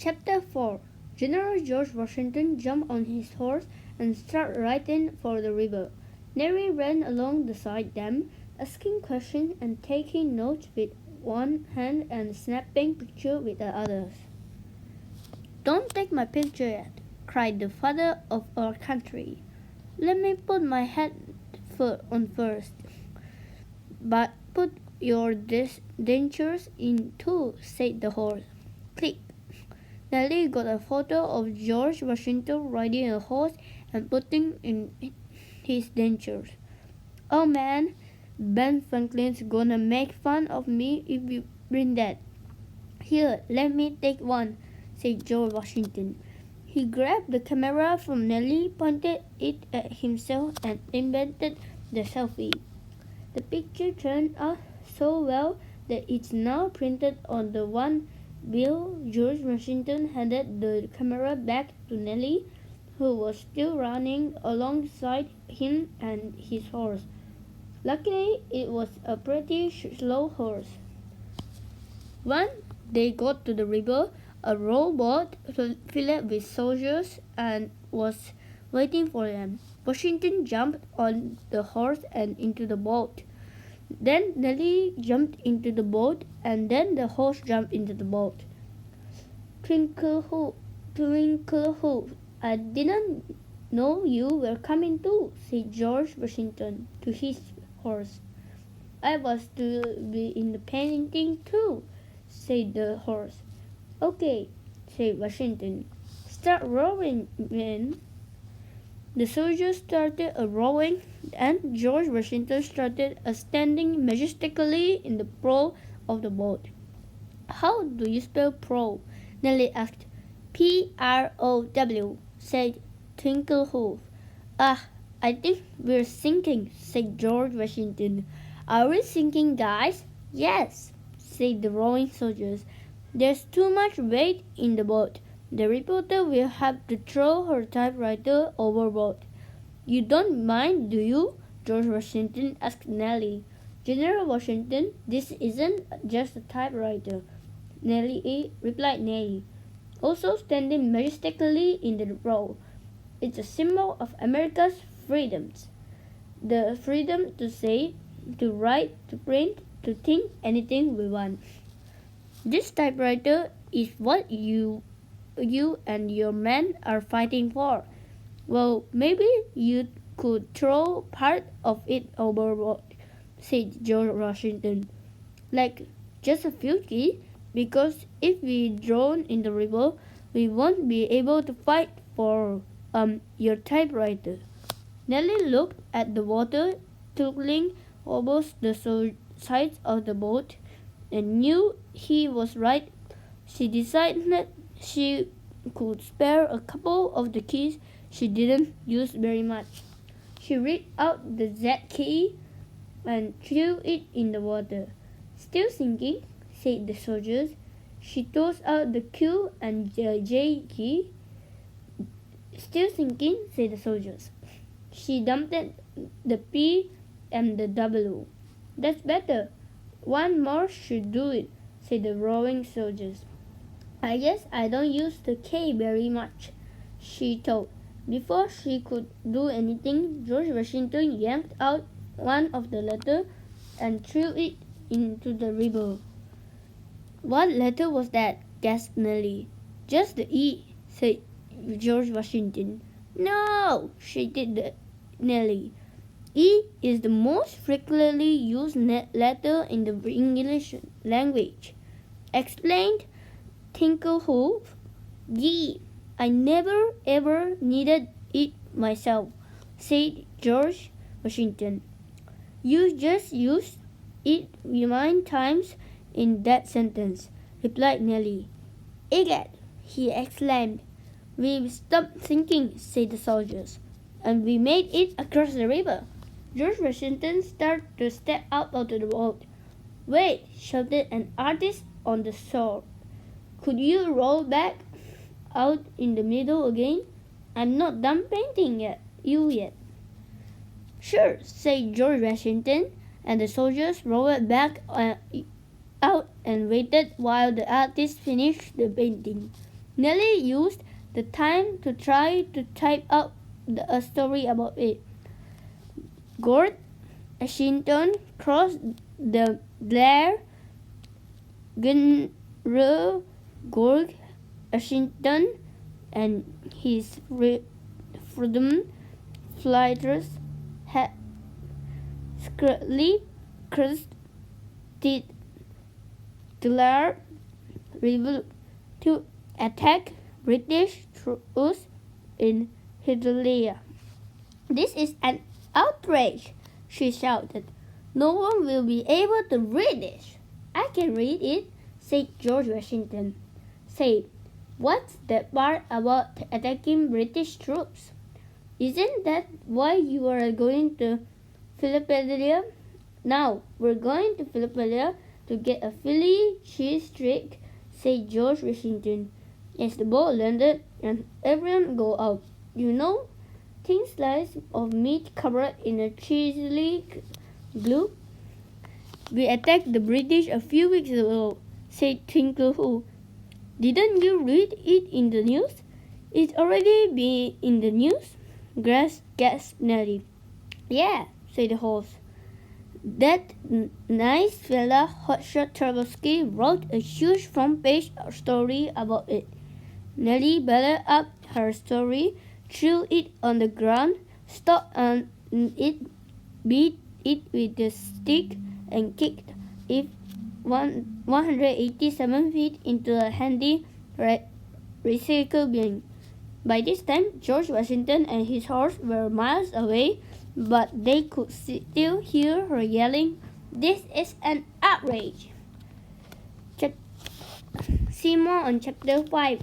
Chapter 4. General George Washington jumped on his horse and started riding for the river. Nellie ran alongside them, asking questions and taking notes with one hand and snapping pictures with the others. "Don't take my picture yet," cried the father of our country. "Let me put my hat on first. But put your dentures in too," said the horse. Click. Nellie got a photo of George Washington riding a horse and putting in his dentures. "Oh man, Ben Franklin's gonna make fun of me if you bring that." "Here, let me take one," said George Washington. He grabbed the camera from Nellie, pointed it at himself, and invented the selfie. The picture turned out so well that it's now printed on the one bill. George Washington handed the camera back to Nellie, who was still running alongside him and his horse. Luckily, it was a pretty slow horse. When they got to the river, a rowboat filled with soldiers and was waiting for them. Washington jumped on the horse and into the boat. Then Nellie jumped into the boat, and then the horse jumped into the boat. Twinkle, I didn't know you were coming too," said George Washington to his horse. "I was to be in the painting too," said the horse. "Okay," said Washington. "Start rowing, men." The soldiers started a rowing, and George Washington started a standing majestically in the prow of the boat. "How do you spell prow?" Nellie asked. "P-R-O-W, said Twinkleheels. "Ah, I think we're sinking," said George Washington. "Are we sinking, guys?" "Yes," said the rowing soldiers. "There's too much weight in the boat. The reporter will have to throw her typewriter overboard." "You don't mind, do you?" George Washington asked Nellie. "General Washington, this isn't just a typewriter," replied Nellie, also standing majestically in the row. "It's a symbol of America's freedoms. The freedom to say, to write, to print, to think anything we want. This typewriter is what you and your men are fighting for. Well, maybe you could throw part of it overboard," said George Washington. "Like just a few keys, because if we drown in the river, we won't be able to fight for your typewriter." Nellie looked at the water trickling over the sides of the boat and knew he was right. She decided she could spare a couple of the keys she didn't use very much. She read out the Z key and threw it in the water. "Still sinking," said the soldiers. She tossed out the Q and the J key. "Still sinking," said the soldiers. She dumped the P and the W. "That's better. One more should do it," said the rowing soldiers. "I guess I don't use the K very much," she thought. Before she could do anything, George Washington yanked out one of the letters and threw it into the river. "What letter was that?" gasped Nellie. "Just the E," said George Washington. "No!" shouted Nellie. "E is the most frequently used letter in the English language," explained Twinkleheels. "Gee, I never ever needed it myself," said George Washington. "You just used it 9 times in that sentence," replied Nellie. "Egad!" he exclaimed. "We've stopped sinking," said the soldiers, "and we made it across the river." George Washington started to step out of the boat. "Wait!" shouted an artist on the shore. "Could you roll back out in the middle again? I'm not done painting you yet." "Sure," said George Washington, and the soldiers rolled back out and waited while the artist finished the painting. Nellie used the time to try to type up a story about it. George Washington crossed the Blair General George Washington and his freedom fighters had secretly crossed the Delaware River to attack British troops in Himalaya. "This is an outrage," she shouted. "No one will be able to read this." "I can read it," said George Washington. "Say, what's that part about attacking British troops? Isn't that why you are going to Philadelphia?" "Now, we're going to Philadelphia to get a Philly cheesesteak," said George Washington. As the boat landed and everyone got out, "You know, thin slice of meat covered in a cheesy glue. We attacked the British a few weeks ago," said Twinkleheels. "Didn't you read it in the news?" "It's already been in the news," gasped Nellie. "Yeah," said the host. "That nice fella, Hotshot Turbosky, wrote a huge front-page story about it." Nellie bellowed up her story, threw it on the ground, stomped on it, beat it with a stick, and kicked it 187 feet into a handy recycle bin. By this time, George Washington and his horse were miles away, but they could still hear her yelling, "This is an outrage!" See more on Chapter 5.